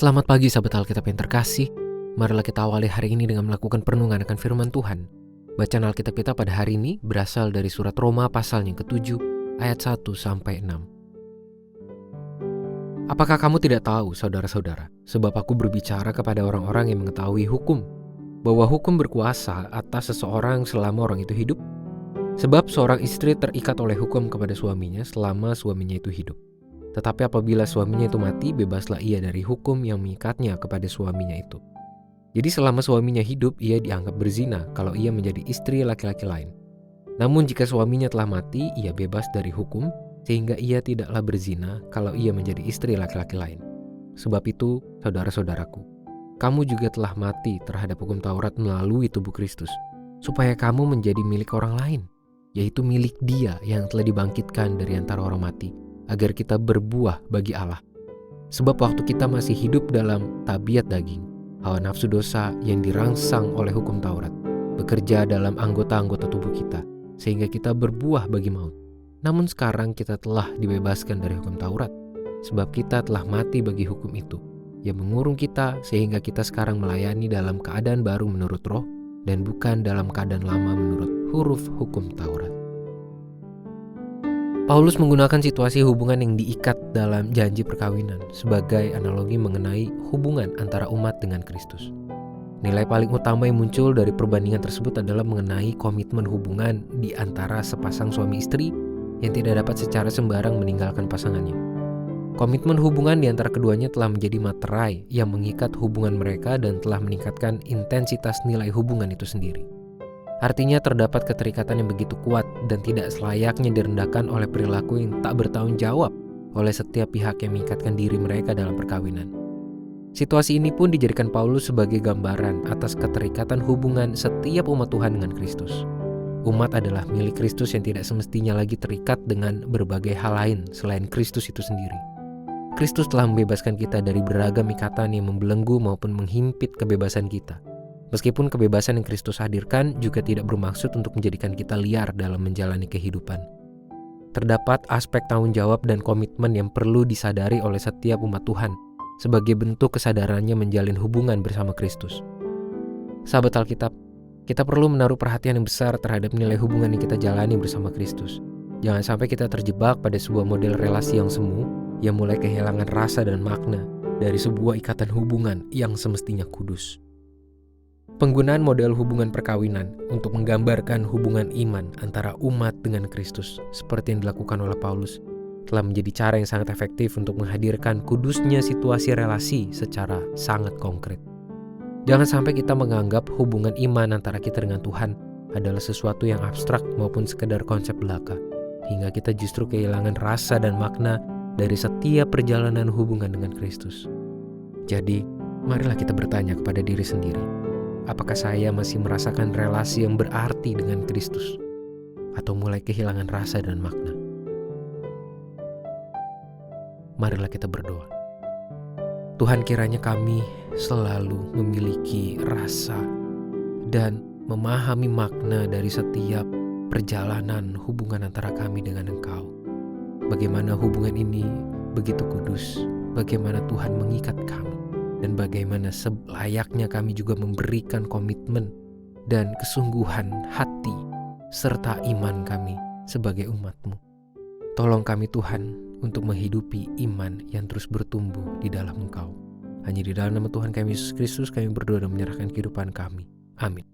Selamat pagi sahabat Alkitab yang terkasih. Marilah kita awali hari ini dengan melakukan perenungan akan firman Tuhan. Bacaan Alkitab kita pada hari ini berasal dari surat Roma pasal yang ke-7 ayat 1-6. Apakah kamu tidak tahu, saudara-saudara, sebab aku berbicara kepada orang-orang yang mengetahui hukum, bahwa hukum berkuasa atas seseorang selama orang itu hidup? Sebab seorang istri terikat oleh hukum kepada suaminya selama suaminya itu hidup. Tetapi apabila suaminya itu mati, bebaslah ia dari hukum yang mengikatnya kepada suaminya itu. Jadi selama suaminya hidup, ia dianggap berzina kalau ia menjadi istri laki-laki lain. Namun jika suaminya telah mati, ia bebas dari hukum, sehingga ia tidaklah berzina kalau ia menjadi istri laki-laki lain. Sebab itu, saudara-saudaraku, kamu juga telah mati terhadap hukum Taurat melalui tubuh Kristus, supaya kamu menjadi milik orang lain, yaitu milik Dia yang telah dibangkitkan dari antara orang mati, agar kita berbuah bagi Allah. Sebab waktu kita masih hidup dalam tabiat daging, hawa nafsu dosa yang dirangsang oleh hukum Taurat bekerja dalam anggota-anggota tubuh kita, sehingga kita berbuah bagi maut. Namun sekarang kita telah dibebaskan dari hukum Taurat, sebab kita telah mati bagi hukum itu, yang mengurung kita sehingga kita sekarang melayani dalam keadaan baru menurut roh, dan bukan dalam keadaan lama menurut huruf hukum Taurat. Paulus menggunakan situasi hubungan yang diikat dalam janji perkawinan sebagai analogi mengenai hubungan antara umat dengan Kristus. Nilai paling utama yang muncul dari perbandingan tersebut adalah mengenai komitmen hubungan di antara sepasang suami istri yang tidak dapat secara sembarang meninggalkan pasangannya. Komitmen hubungan di antara keduanya telah menjadi materai yang mengikat hubungan mereka dan telah meningkatkan intensitas nilai hubungan itu sendiri. Artinya terdapat keterikatan yang begitu kuat dan tidak selayaknya direndahkan oleh perilaku yang tak bertanggung jawab oleh setiap pihak yang mengikatkan diri mereka dalam perkawinan. Situasi ini pun dijadikan Paulus sebagai gambaran atas keterikatan hubungan setiap umat Tuhan dengan Kristus. Umat adalah milik Kristus yang tidak semestinya lagi terikat dengan berbagai hal lain selain Kristus itu sendiri. Kristus telah membebaskan kita dari beragam ikatan yang membelenggu maupun menghimpit kebebasan kita. Meskipun kebebasan yang Kristus hadirkan juga tidak bermaksud untuk menjadikan kita liar dalam menjalani kehidupan. Terdapat aspek tanggung jawab dan komitmen yang perlu disadari oleh setiap umat Tuhan sebagai bentuk kesadarannya menjalin hubungan bersama Kristus. Sahabat Alkitab, kita perlu menaruh perhatian yang besar terhadap nilai hubungan yang kita jalani bersama Kristus. Jangan sampai kita terjebak pada sebuah model relasi yang semu yang mulai kehilangan rasa dan makna dari sebuah ikatan hubungan yang semestinya kudus. Penggunaan model hubungan perkawinan untuk menggambarkan hubungan iman antara umat dengan Kristus seperti yang dilakukan oleh Paulus telah menjadi cara yang sangat efektif untuk menghadirkan kudusnya situasi relasi secara sangat konkret. Jangan sampai kita menganggap hubungan iman antara kita dengan Tuhan adalah sesuatu yang abstrak maupun sekedar konsep belaka, hingga kita justru kehilangan rasa dan makna dari setiap perjalanan hubungan dengan Kristus. Jadi, marilah kita bertanya kepada diri sendiri, apakah saya masih merasakan relasi yang berarti dengan Kristus? Atau mulai kehilangan rasa dan makna? Marilah kita berdoa. Tuhan, kiranya kami selalu memiliki rasa dan memahami makna dari setiap perjalanan hubungan antara kami dengan Engkau. Bagaimana hubungan ini begitu kudus, bagaimana Tuhan mengikat kami, dan bagaimana selayaknya kami juga memberikan komitmen dan kesungguhan hati serta iman kami sebagai umat-Mu. Tolong kami Tuhan untuk menghidupi iman yang terus bertumbuh di dalam Engkau. Hanya di dalam nama Tuhan kami Yesus Kristus kami berdoa dan menyerahkan kehidupan kami. Amin.